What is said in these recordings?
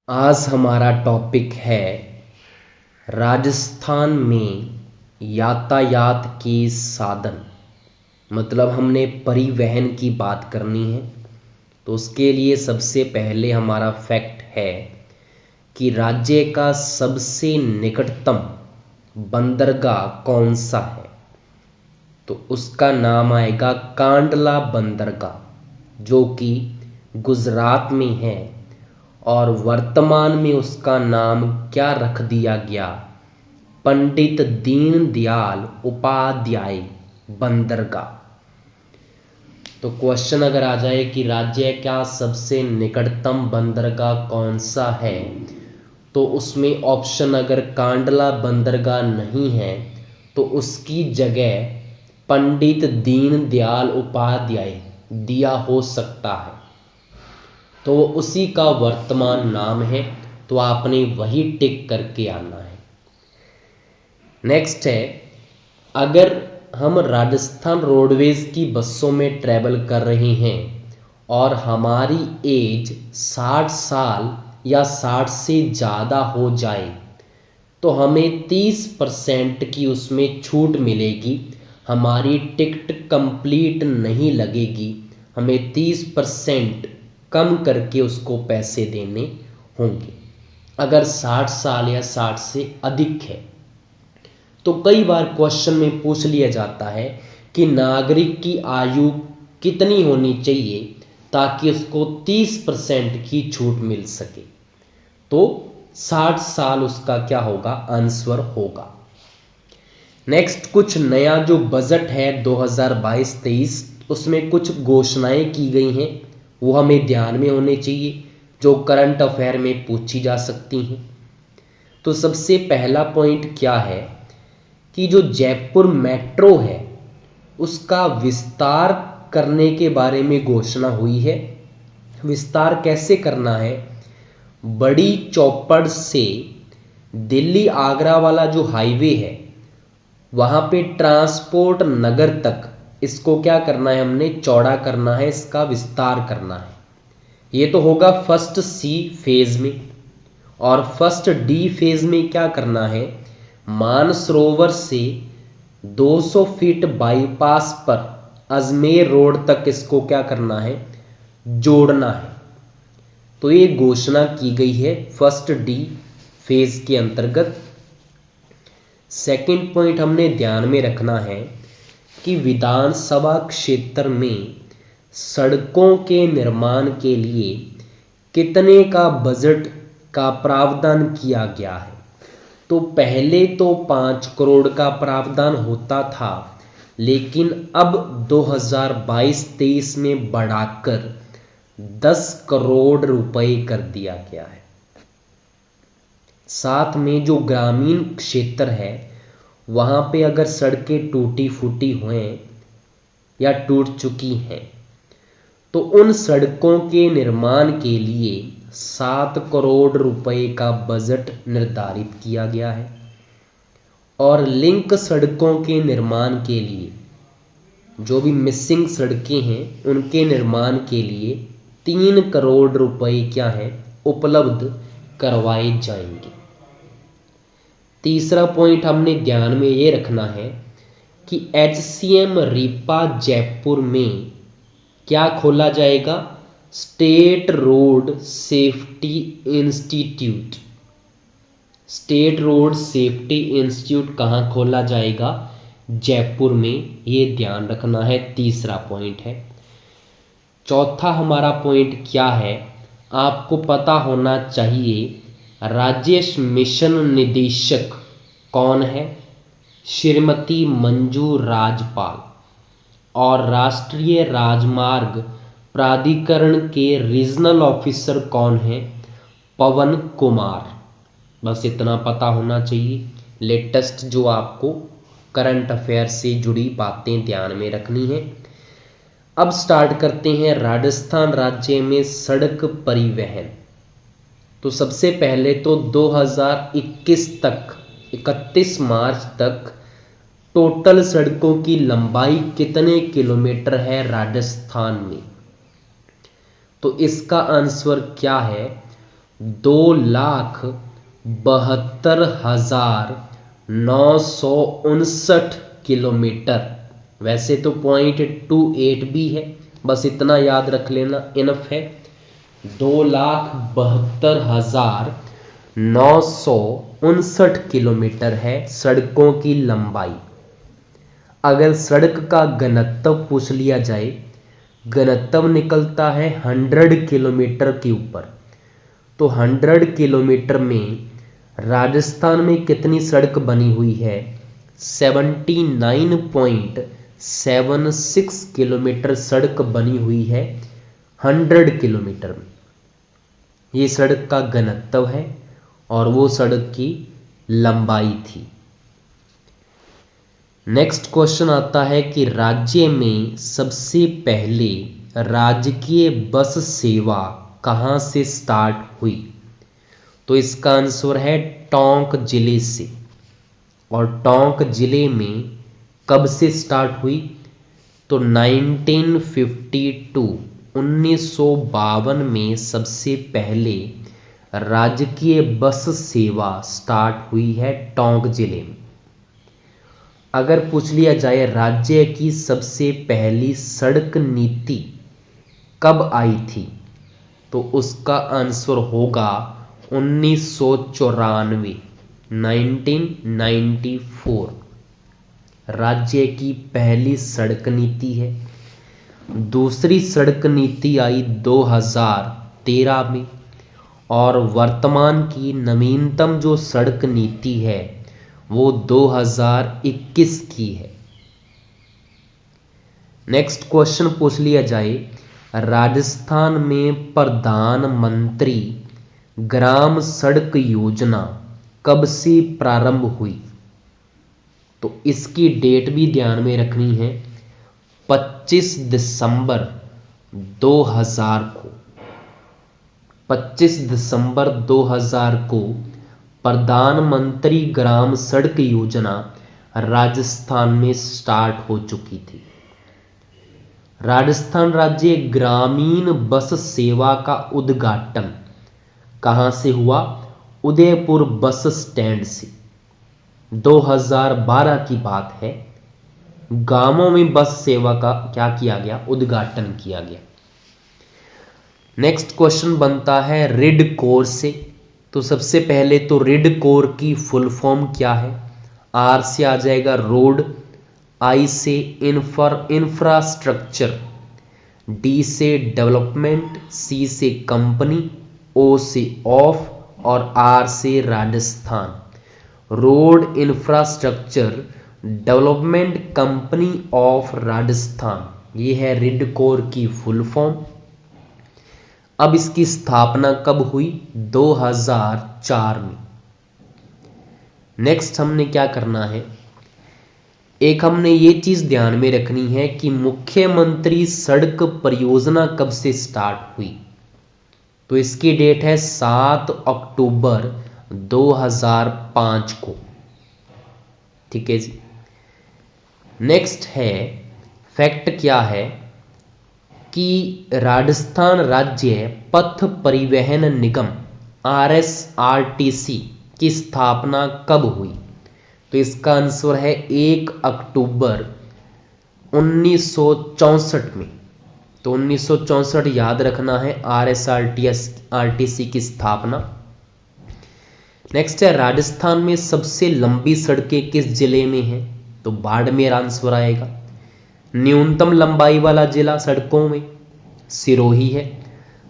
आज हमारा टॉपिक है राजस्थान में यातायात के साधन। मतलब हमने परिवहन की बात करनी है, तो उसके लिए सबसे पहले हमारा फैक्ट है कि राज्य का सबसे निकटतम बंदरगाह कौन सा है। तो उसका नाम आएगा कांडला बंदरगाह, जो कि गुजरात में है। और वर्तमान में उसका नाम क्या रख दिया गया, पंडित दीनदयाल उपाध्याय बंदरगाह। तो क्वेश्चन अगर आ जाए कि राज्य का सबसे निकटतम बंदरगाह कौन सा है, तो उसमें ऑप्शन अगर कांडला बंदरगाह नहीं है तो उसकी जगह पंडित दीनदयाल उपाध्याय दिया हो सकता है, तो वो उसी का वर्तमान नाम है। तो आपने वही टिक करके आना है। नेक्स्ट है, अगर हम राजस्थान रोडवेज की बसों में ट्रैवल कर रहे हैं और हमारी एज 60 साल या 60 से ज़्यादा हो जाए तो हमें 30% की उसमें छूट मिलेगी। हमारी टिकट कंप्लीट नहीं लगेगी, हमें 30% कम करके उसको पैसे देने होंगे अगर 60 साल या 60 से अधिक है। तो कई बार क्वेश्चन में पूछ लिया जाता है कि नागरिक की आयु कितनी होनी चाहिए ताकि उसको 30% की छूट मिल सके। तो 60 साल उसका क्या होगा, आंसर होगा। नेक्स्ट, कुछ नया जो बजट है 2022-23, उसमें कुछ घोषणाएं की गई हैं, वो हमें ध्यान में होने चाहिए, जो करंट अफेयर में पूछी जा सकती हैं। तो सबसे पहला पॉइंट क्या है कि जो जयपुर मेट्रो है उसका विस्तार करने के बारे में घोषणा हुई है। विस्तार कैसे करना है, बड़ी चौपड़ से दिल्ली आगरा वाला जो हाईवे है वहाँ पे ट्रांसपोर्ट नगर तक इसको क्या करना है, हमने चौड़ा करना है, इसका विस्तार करना है। ये तो होगा फर्स्ट सी फेज में। और फर्स्ट डी फेज में क्या करना है, मानसरोवर से 200 फीट बाईपास पर अजमेर रोड तक इसको क्या करना है, जोड़ना है। तो ये घोषणा की गई है फर्स्ट डी फेज के अंतर्गत। सेकंड पॉइंट हमने ध्यान में रखना है कि विधानसभा क्षेत्र में सड़कों के निर्माण के लिए कितने का बजट का प्रावधान किया गया है। तो पहले तो 5 करोड़ का प्रावधान होता था, लेकिन अब 2022-23 में बढ़ाकर 10 करोड़ रुपए कर दिया गया है। साथ में जो ग्रामीण क्षेत्र है वहाँ पे अगर सड़कें टूटी फूटी हुए या टूट चुकी हैं तो उन सड़कों के निर्माण के लिए 7 करोड़ रुपए का बजट निर्धारित किया गया है। और लिंक सड़कों के निर्माण के लिए, जो भी मिसिंग सड़कें हैं उनके निर्माण के लिए 3 करोड़ रुपए क्या है, उपलब्ध करवाए जाएंगे। तीसरा पॉइंट हमने ध्यान में ये रखना है कि HCM रीपा जयपुर में क्या खोला जाएगा, state road safety institute. State road safety institute कहाँ खोला जाएगा, जयपुर में, ये ध्यान रखना है। तीसरा पॉइंट है। चौथा हमारा पॉइंट क्या है, आपको पता होना चाहिए राज्य मिशन निदेशक कौन है, श्रीमती मंजू राजपाल। और राष्ट्रीय राजमार्ग प्राधिकरण के रीजनल ऑफिसर कौन है, पवन कुमार। बस इतना पता होना चाहिए। लेटेस्ट जो आपको करंट अफेयर से जुड़ी बातें ध्यान में रखनी है। अब स्टार्ट करते हैं राजस्थान राज्य में सड़क परिवहन। तो सबसे पहले तो 2021 तक 31 मार्च तक टोटल सड़कों की लंबाई कितने किलोमीटर है राजस्थान में। तो इसका आंसर क्या है, 2,72,959 किलोमीटर। वैसे तो 0.28 भी है, बस इतना याद रख लेना इनफ है। 2,72,959 किलोमीटर है सड़कों की लंबाई। अगर सड़क का घनत्व पूछ लिया जाए, घनत्व निकलता है 100 किलोमीटर के ऊपर। तो 100 किलोमीटर में राजस्थान में कितनी सड़क बनी हुई है? 79.76 किलोमीटर सड़क बनी हुई है 100 किलोमीटर में। ये सड़क का घनत्व है और वो सड़क की लंबाई थी। नेक्स्ट क्वेश्चन आता है कि राज्य में सबसे पहले राजकीय बस सेवा कहां से स्टार्ट हुई? तो इसका आंसर है टोंक जिले से। और टोंक जिले में कब से स्टार्ट हुई? तो 1952 में सबसे पहले राजकीय बस सेवा स्टार्ट हुई है टोंक जिले में। अगर पूछ लिया जाए राज्य की सबसे पहली सड़क नीति कब आई थी, तो उसका आंसर होगा 1994, 1994 राज्य की पहली सड़क नीति है। दूसरी सड़क नीति आई 2013 में और वर्तमान की नवीनतम जो सड़क नीति है वो 2021 की है। नेक्स्ट क्वेश्चन पूछ लिया जाए राजस्थान में प्रधानमंत्री ग्राम सड़क योजना कब से प्रारंभ हुई? तो इसकी डेट भी ध्यान में रखनी है। 25 दिसंबर 2000 को 25 दिसंबर 2000 को प्रधानमंत्री ग्राम सड़क योजना राजस्थान में स्टार्ट हो चुकी थी। राजस्थान राज्य ग्रामीण बस सेवा का उद्घाटन कहां से हुआ? उदयपुर बस स्टैंड से। 2012 की बात है। गांवों में बस सेवा का क्या किया गया? उद्घाटन किया गया। नेक्स्ट क्वेश्चन बनता है रिड कोर से। तो सबसे पहले तो रिड कोर की फुल फॉर्म क्या है? आर से आ जाएगा रोड, आई से इंफ्रास्ट्रक्चर, डी से डेवलपमेंट, सी से कंपनी, ओ से ऑफ और आर से Rajasthan. Road infrastructure development company of Rajasthan, ये है रिड कोर की फुल फॉर्म। अब इसकी स्थापना कब हुई? 2004 में। नेक्स्ट हमने क्या करना है, एक हमने ये चीज ध्यान में रखनी है कि मुख्यमंत्री सड़क परियोजना कब से स्टार्ट हुई? तो इसकी डेट है 7 अक्टूबर 2005 को। ठीक है जी। नेक्स्ट है फैक्ट क्या है कि राजस्थान राज्य पथ परिवहन निगम RSRTC की स्थापना कब हुई? तो इसका आंसर है 1 अक्टूबर 1964 में। तो 1964 याद रखना है RSRTC की स्थापना। नेक्स्ट है राजस्थान में सबसे लंबी सड़कें किस जिले में हैं? तो बाड़मेर आंसर आएगा। न्यूनतम लंबाई वाला जिला सड़कों में सिरोही है।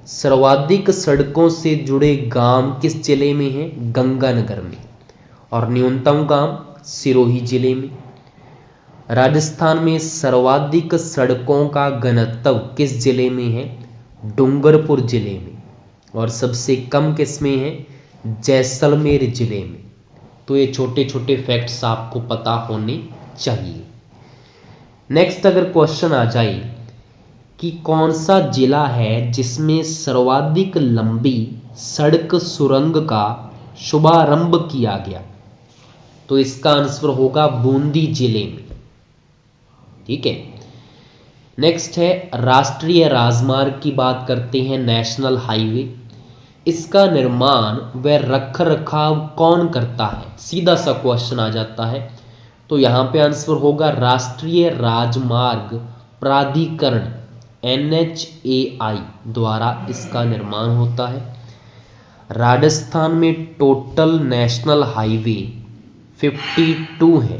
सर्वाधिक सड़कों से जुड़े गांव किस जिले में हैं? गंगानगर में। और न्यूनतम गांव सिरोही जिले में। राजस्थान में सर्वाधिक सड़कों का घनत्व किस जिले में है? डूंगरपुर जिले में। और सबसे कम किस में है? जैसलमेर जिले में। तो ये छोटे छोटे फैक्ट्स आपको पता होने चाहिए। नेक्स्ट अगर क्वेश्चन आ जाए कि कौन सा जिला है जिसमें सर्वाधिक लंबी सड़क सुरंग का शुभारंभ किया गया? तो इसका आंसर होगा बूंदी जिले में। ठीक है। नेक्स्ट है राष्ट्रीय राजमार्ग की बात करते हैं, नेशनल हाईवे। इसका निर्माण व रख रखाव कौन करता है? सीधा सा क्वेश्चन आ जाता है। तो यहाँ पे आंसर होगा राष्ट्रीय राजमार्ग प्राधिकरण NHAI द्वारा इसका निर्माण होता है। राजस्थान में टोटल नेशनल हाईवे 52 है,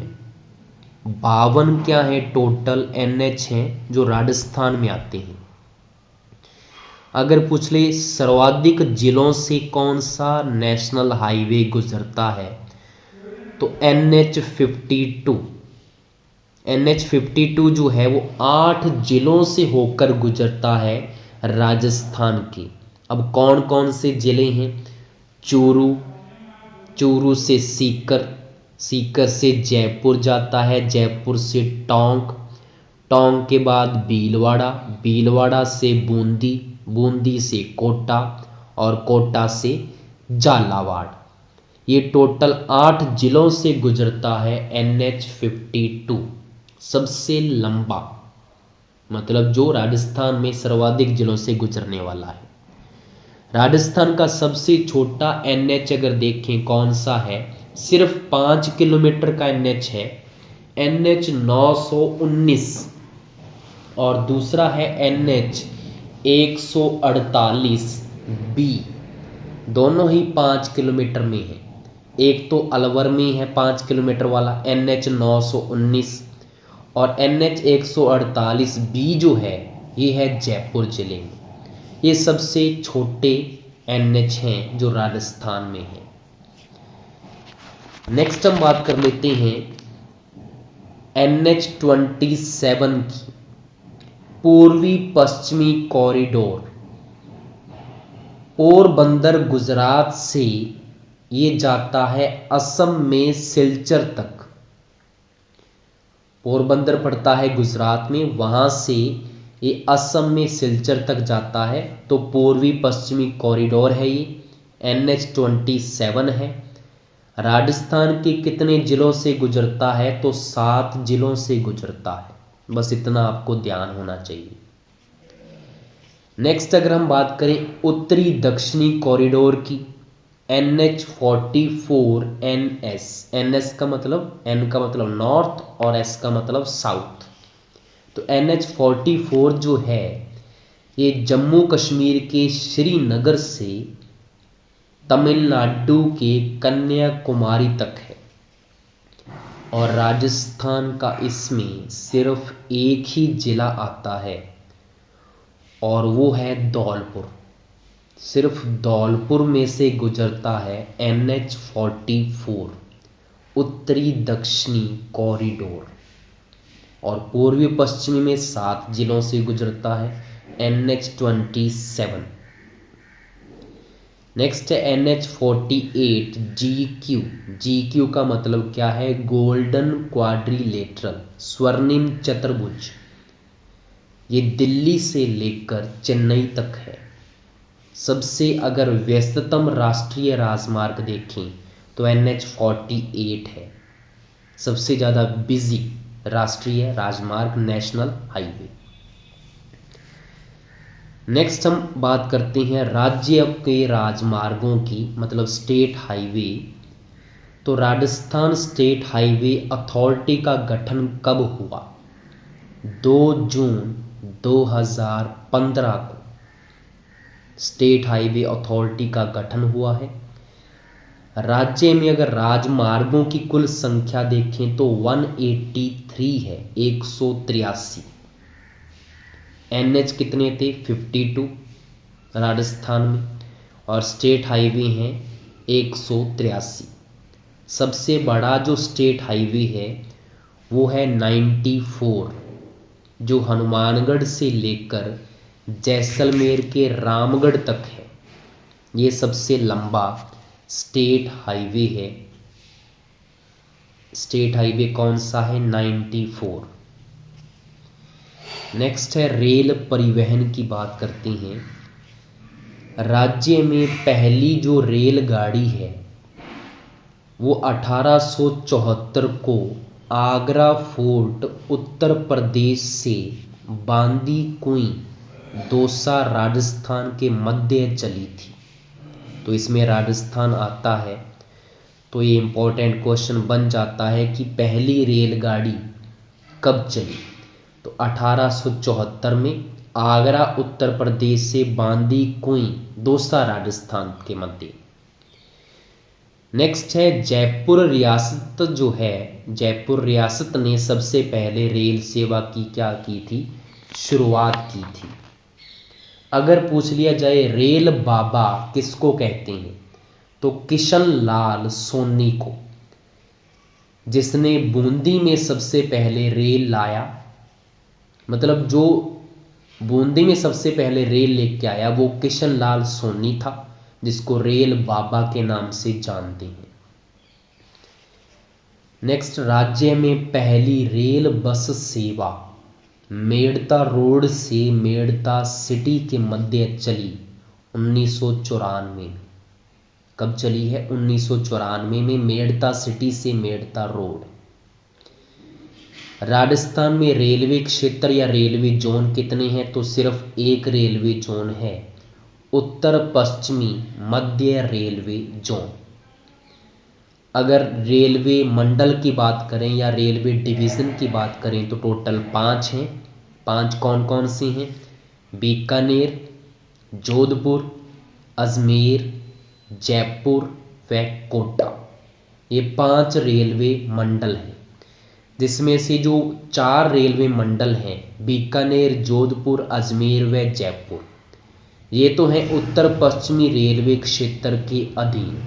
52 क्या है टोटल NH हैं जो राजस्थान में आते हैं। अगर पूछ ले सर्वाधिक जिलों से कौन सा नेशनल हाईवे गुजरता है, तो NH52। NH52 जो है वो 8 जिलों से होकर गुजरता है राजस्थान के। अब कौन कौन से जिले हैं? चूरू, चूरू से सीकर, सीकर से जयपुर जाता है, जयपुर से टोंक, टोंक के बाद भीलवाड़ा, भीलवाड़ा से बूंदी, बूंदी से कोटा और कोटा से झालावाड़। ये टोटल 8 जिलों से गुजरता है NH52। सबसे लंबा मतलब जो राजस्थान में सर्वाधिक जिलों से गुजरने वाला है। राजस्थान का सबसे छोटा NH अगर देखें कौन सा है, सिर्फ 5 किलोमीटर का NH है, NH 919, और दूसरा है NH 148B। दोनों ही 5 किलोमीटर में है। एक तो अलवर में है 5 किलोमीटर वाला NH 919, और NH 148B जो है ये है जयपुर जिले में। ये सबसे छोटे NH हैं जो राजस्थान में है। नेक्स्ट हम बात कर लेते हैं NH27 की, पूर्वी पश्चिमी कॉरिडोर। पोरबंदर गुजरात से ये जाता है असम में सिलचर तक। पोरबंदर पड़ता है गुजरात में, वहां से ये असम में सिलचर तक जाता है। तो पूर्वी पश्चिमी कॉरिडोर है ये, NH27 है। राजस्थान के कितने जिलों से गुजरता है? तो 7 जिलों से गुजरता है। बस इतना आपको ध्यान होना चाहिए। नेक्स्ट अगर हम बात करें उत्तरी दक्षिणी कॉरिडोर की, NH44NS। NS का मतलब, N का मतलब नॉर्थ और S का मतलब साउथ। तो NH44 जो है ये जम्मू कश्मीर के श्रीनगर से तमिलनाडु के कन्याकुमारी तक है, और राजस्थान का इसमें सिर्फ एक ही जिला आता है और वो है धौलपुर। सिर्फ धौलपुर में से गुजरता है NH44 उत्तरी दक्षिणी कॉरिडोर, और पूर्वी पश्चिमी में 7 जिलों से गुजरता है NH27। नेक्स्ट है NH48 GQ। GQ का मतलब क्या है? गोल्डन क्वाड्रिलेटरल, स्वर्णिम चतुर्भुज। ये दिल्ली से लेकर चेन्नई तक है। सबसे अगर व्यस्ततम राष्ट्रीय राजमार्ग देखें तो NH48 है, सबसे ज़्यादा बिजी राष्ट्रीय राजमार्ग, नेशनल हाईवे। नेक्स्ट हम बात करते हैं राज्य के राजमार्गों की, मतलब स्टेट हाईवे। तो राजस्थान स्टेट हाईवे अथॉरिटी का गठन कब हुआ? 2 जून 2015 को स्टेट हाईवे अथॉरिटी का गठन हुआ है। राज्य में अगर राजमार्गों की कुल संख्या देखें तो 183 है, 183। NH कितने थे? 52 राजस्थान में, और स्टेट हाईवे हैं 183। सबसे बड़ा जो स्टेट हाईवे है वो है 94, जो हनुमानगढ़ से लेकर जैसलमेर के रामगढ़ तक है। ये सबसे लंबा स्टेट हाईवे है। स्टेट हाईवे कौन सा है? 94। नेक्स्ट है रेल परिवहन की बात करते हैं। राज्य में पहली जो रेलगाड़ी है वो 1874 को आगरा फोर्ट उत्तर प्रदेश से बांदीकुई दौसा राजस्थान के मध्य चली थी। तो इसमें राजस्थान आता है। तो ये इम्पोर्टेंट क्वेश्चन बन जाता है कि पहली रेलगाड़ी कब चली, तो 1874 में आगरा उत्तर प्रदेश से बांदी कुई दौसा राजस्थान के मध्य। नेक्स्ट है जयपुर रियासत जो है, जयपुर रियासत ने सबसे पहले रेल सेवा की क्या की थी, शुरुआत की थी। अगर पूछ लिया जाए रेल बाबा किसको कहते हैं, तो किशन लाल सोनी को, जिसने बूंदी में सबसे पहले रेल लाया, मतलब जो बूंदी में सबसे पहले रेल लेके आया वो किशन लाल सोनी था, जिसको रेल बाबा के नाम से जानते हैं। नेक्स्ट, राज्य में पहली रेल बस सेवा मेड़ता रोड से मेड़ता सिटी के मध्य चली 1994। कब चली है, 1994 में मेड़ता सिटी से मेड़ता रोड। राजस्थान में रेलवे क्षेत्र या रेलवे जोन कितने हैं, तो सिर्फ एक रेलवे जोन है, उत्तर पश्चिमी मध्य रेलवे जोन। अगर रेलवे मंडल की बात करें या रेलवे डिवीज़न की बात करें तो टोटल 5 हैं। 5 कौन कौन से हैं, बीकानेर, जोधपुर, अजमेर, जयपुर व कोटा। ये 5 रेलवे मंडल हैं, जिसमें से जो 4 रेलवे मंडल हैं बीकानेर, जोधपुर, अजमेर व जयपुर, ये तो हैं उत्तर पश्चिमी रेलवे क्षेत्र के अधीन,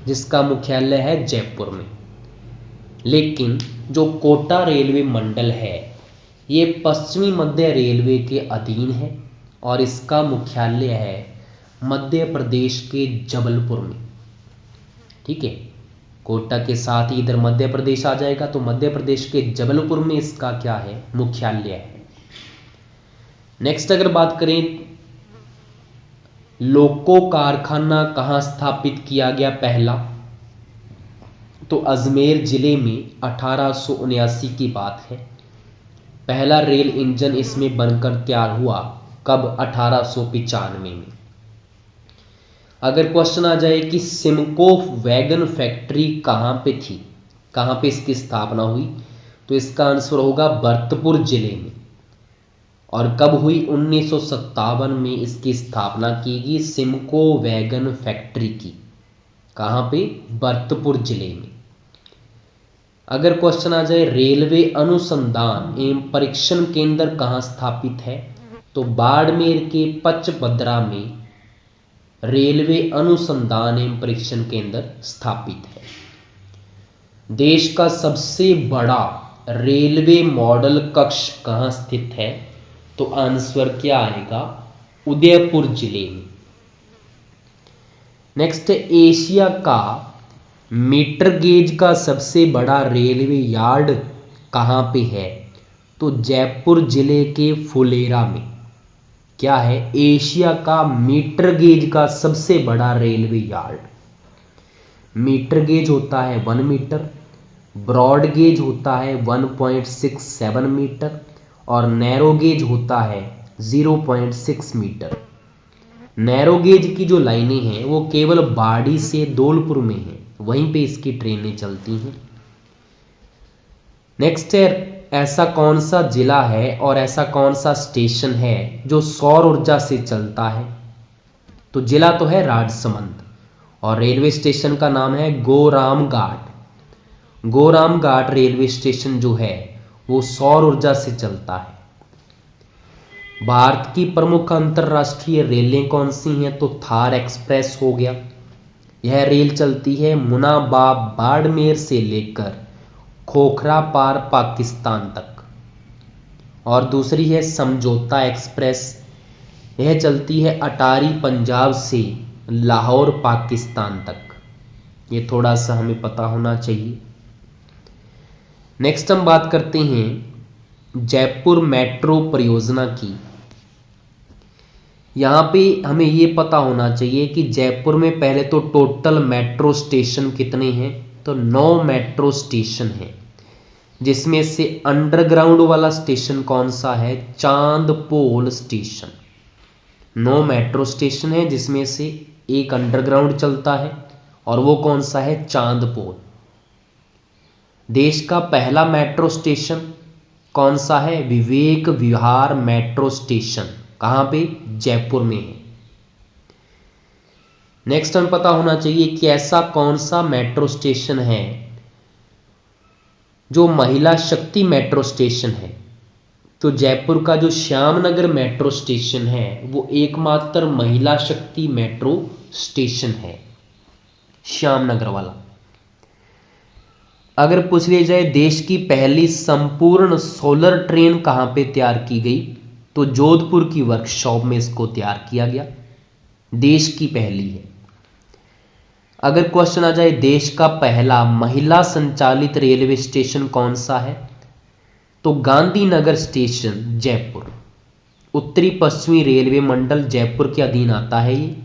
जिसका मुख्यालय है जयपुर में। लेकिन जो कोटा रेलवे मंडल है ये पश्चिमी मध्य रेलवे के अधीन है और इसका मुख्यालय है मध्य प्रदेश के जबलपुर में। ठीक है, कोटा के साथ ही इधर मध्य प्रदेश आ जाएगा, तो मध्य प्रदेश के जबलपुर में इसका क्या है, मुख्यालय है। नेक्स्ट अगर बात करें लोको कारखाना कहाँ स्थापित किया गया पहला, तो अजमेर जिले में 1879 की बात है। पहला रेल इंजन इसमें बनकर तैयार हुआ कब, 1895 में। अगर क्वेश्चन आ जाए कि सिमको वैगन फैक्ट्री कहाँ पे थी, कहाँ पे इसकी स्थापना हुई, तो इसका आंसर होगा भरतपुर जिले में। और कब हुई, 1957 में इसकी स्थापना की गई सिमको वैगन फैक्ट्री की। कहाँ पे, भरतपुर जिले में। अगर क्वेश्चन आ जाए रेलवे अनुसंधान एवं परीक्षण केंद्र कहाँ स्थापित है, तो बाड़मेर के पचपदरा में रेलवे अनुसंधान एवं परीक्षण केंद्र स्थापित है। देश का सबसे बड़ा रेलवे मॉडल कक्ष कहाँ स्थित है, तो आंसर क्या आएगा, उदयपुर जिले में। नेक्स्ट, एशिया का मीटर गेज का सबसे बड़ा रेलवे यार्ड कहाँ पे है, तो जयपुर जिले के फुलेरा में। क्या है, एशिया का मीटर गेज का सबसे बड़ा रेलवे यार्ड। मीटर गेज होता है 1 मीटर, ब्रॉड गेज होता है 1.67 मीटर और नैरो गेज होता है 0.6 मीटर। नैरो गेज की जो लाइनें हैं वो केवल बाड़ी से धौलपुर में हैं, वहीं पे इसकी ट्रेनें चलती हैं। नेक्स्ट है, ऐसा कौन सा जिला है और ऐसा कौन सा स्टेशन है जो सौर ऊर्जा से चलता है, तो जिला तो है राजसमंद और रेलवे स्टेशन का नाम है गोराम घाट। गोराम घाट रेलवे स्टेशन जो है वो सौर ऊर्जा से चलता है। भारत की प्रमुख अंतरराष्ट्रीय रेलें कौन सी हैं, तो थार एक्सप्रेस हो गया, यह रेल चलती है मुनाबाव बाड़मेर से लेकर खोखरा पार पाकिस्तान तक। और दूसरी है समझौता एक्सप्रेस, यह चलती है अटारी पंजाब से लाहौर पाकिस्तान तक। ये थोड़ा सा हमें पता होना चाहिए। नेक्स्ट हम बात करते हैं जयपुर मेट्रो परियोजना की। यहाँ पे हमें ये पता होना चाहिए कि जयपुर में पहले तो टोटल मेट्रो स्टेशन कितने हैं, तो 9 मेट्रो स्टेशन हैं, जिसमें से अंडरग्राउंड वाला स्टेशन कौन सा है, चांदपोल स्टेशन। 9 मेट्रो स्टेशन है, जिसमें से एक अंडरग्राउंड चलता है और वो कौन सा है, चांदपोल। देश का पहला मेट्रो स्टेशन कौन सा है, विवेक विहार मेट्रो स्टेशन। कहाँ पे, जयपुर में है। नेक्स्ट हमें पता होना चाहिए कि ऐसा कौन सा मेट्रो स्टेशन है जो महिला शक्ति मेट्रो स्टेशन है। तो जयपुर का जो श्यामनगर मेट्रो स्टेशन है वो एकमात्र महिला शक्ति मेट्रो स्टेशन है, श्यामनगर वाला। अगर पूछ लिया जाए देश की पहली संपूर्ण सोलर ट्रेन कहां पे तैयार की गई, तो जोधपुर की वर्कशॉप में इसको तैयार किया गया, देश की पहली है। अगर क्वेश्चन आ जाए देश का पहला महिला संचालित रेलवे स्टेशन कौन सा है, तो गांधीनगर स्टेशन, जयपुर। उत्तरी पश्चिमी रेलवे मंडल जयपुर के अधीन आता है ये।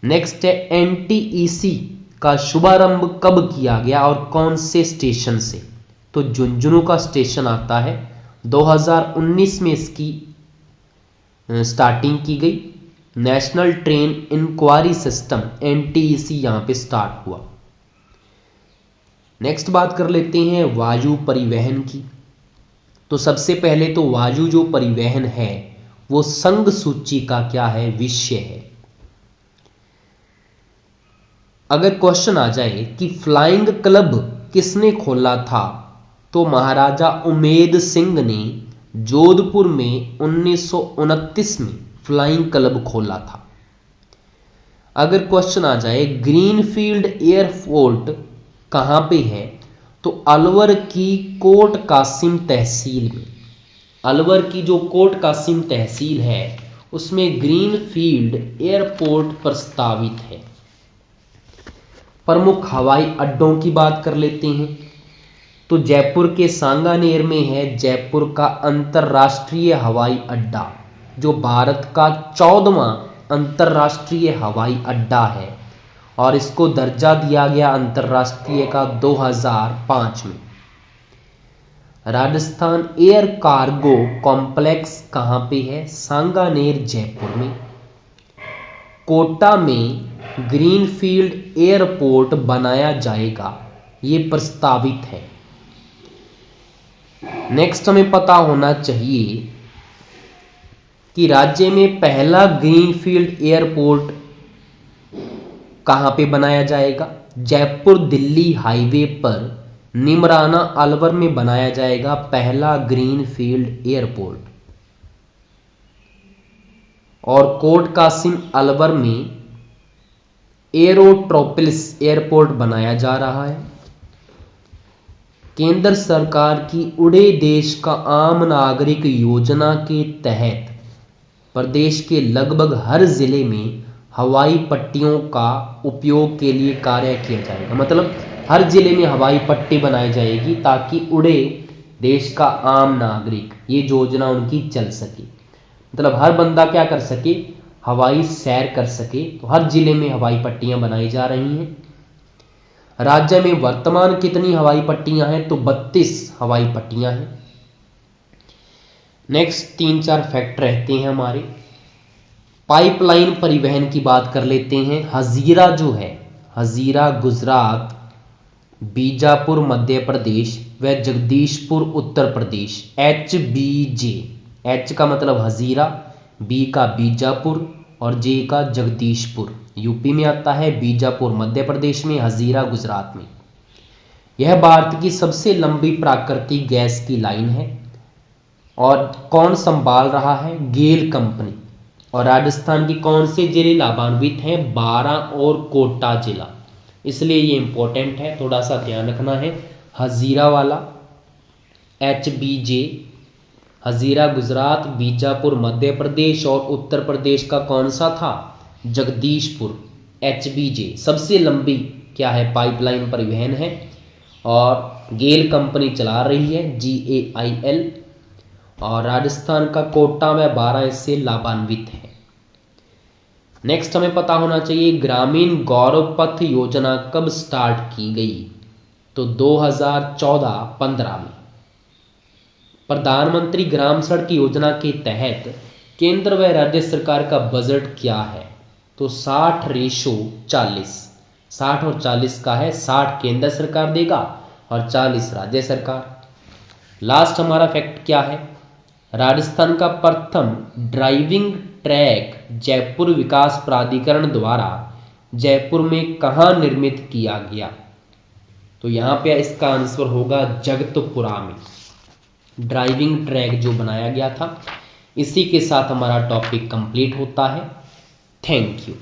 नेक्स्ट है एनटीईसी का शुभारंभ कब किया गया और कौन से स्टेशन से, तो झुंझुनू का स्टेशन आता है। 2019 में इसकी स्टार्टिंग की गई। नेशनल ट्रेन इंक्वायरी सिस्टम एनटीईसी यहां पे स्टार्ट हुआ। नेक्स्ट बात कर लेते हैं वायु परिवहन की। तो सबसे पहले तो वायु जो परिवहन है वो संघ सूची का क्या है, विषय है। अगर क्वेश्चन आ जाए कि फ्लाइंग क्लब किसने खोला था, तो महाराजा उमेद सिंह ने जोधपुर में 1929 में फ्लाइंग क्लब खोला था। अगर क्वेश्चन आ जाए ग्रीनफील्ड एयरपोर्ट कहां पे है, तो अलवर की कोट कासिम तहसील में। अलवर की जो कोट कासिम तहसील है उसमें ग्रीनफील्ड एयरपोर्ट प्रस्तावित है। प्रमुख हवाई अड्डों की बात कर लेते हैं। तो जयपुर के सांगानेर में है जयपुर का अंतर्राष्ट्रीय हवाई अड्डा, जो भारत का 14वां अंतर्राष्ट्रीय हवाई अड्डा है और इसको दर्जा दिया गया अंतर्राष्ट्रीय का 2005 में। राजस्थान एयर कार्गो कॉम्प्लेक्स कहां पे है, सांगानेर, जयपुर में। कोटा में ग्रीनफील्ड एयरपोर्ट बनाया जाएगा, ये प्रस्तावित है। नेक्स्ट हमें पता होना चाहिए कि राज्य में पहला ग्रीनफील्ड एयरपोर्ट कहां पे बनाया जाएगा, जयपुर दिल्ली हाईवे पर निमराना अलवर में बनाया जाएगा पहला ग्रीनफील्ड एयरपोर्ट। और कोट कासिम अलवर में एरोट्रोपिल्स एयरपोर्ट बनाया जा रहा है। केंद्र सरकार की उड़े देश का आम नागरिक योजना के तहत प्रदेश के लगभग हर जिले में हवाई पट्टियों का उपयोग के लिए कार्य किया जाएगा। मतलब हर जिले में हवाई पट्टी बनाई जाएगी ताकि उड़े देश का आम नागरिक, ये योजना उनकी चल सके। मतलब हर बंदा क्या कर सके, हवाई सैर कर सके। तो हर जिले में हवाई पट्टियां बनाई जा रही हैं। राज्य में वर्तमान कितनी हवाई पट्टियां हैं, तो 32 हवाई पट्टियां हैं। नेक्स्ट 3-4 फैक्ट रहते हैं हमारे। पाइपलाइन परिवहन की बात कर लेते हैं। हजीरा जो है, हजीरा गुजरात, बीजापुर मध्य प्रदेश व जगदीशपुर उत्तर प्रदेश, HBJ। H का मतलब हजीरा, B का बीजापुर और J का जगदीशपुर, यूपी में आता है, बीजापुर मध्य प्रदेश में, हजीरा गुजरात में। यह भारत की सबसे लंबी प्राकृतिक गैस की लाइन है और कौन संभाल रहा है, गेल कंपनी। और राजस्थान की कौन से जिले लाभान्वित हैं, 12 और कोटा जिला, इसलिए ये इंपॉर्टेंट है, थोड़ा सा ध्यान रखना है। हजीरा वाला HBJ, हजीरा गुजरात, बीजापुर मध्य प्रदेश और उत्तर प्रदेश का कौन सा था, जगदीशपुर, HBJ। सबसे लंबी क्या है, पाइपलाइन परिवहन है और गेल कंपनी चला रही है, GAIL। और राजस्थान का कोटा में 12 इससे लाभान्वित है। नेक्स्ट हमें पता होना चाहिए ग्रामीण गौरव पथ योजना कब स्टार्ट की गई, तो 2014-15 में। प्रधानमंत्री ग्राम सड़क योजना के तहत केंद्र व राज्य सरकार का बजट क्या है? तो 60:40, 60 और 40 का है, 60 केंद्र सरकार देगा और 40 राज्य सरकार। लास्ट हमारा फैक्ट क्या है? राजस्थान का प्रथम ड्राइविंग ट्रैक जयपुर विकास प्राधिकरण द्वारा जयपुर में कहाँ निर्मित किया गया? तो यहाँ पे इसका आंसर होगा जगतपुरा में ड्राइविंग ट्रैक जो बनाया गया था। इसी के साथ हमारा टॉपिक कंप्लीट होता है। Thank you.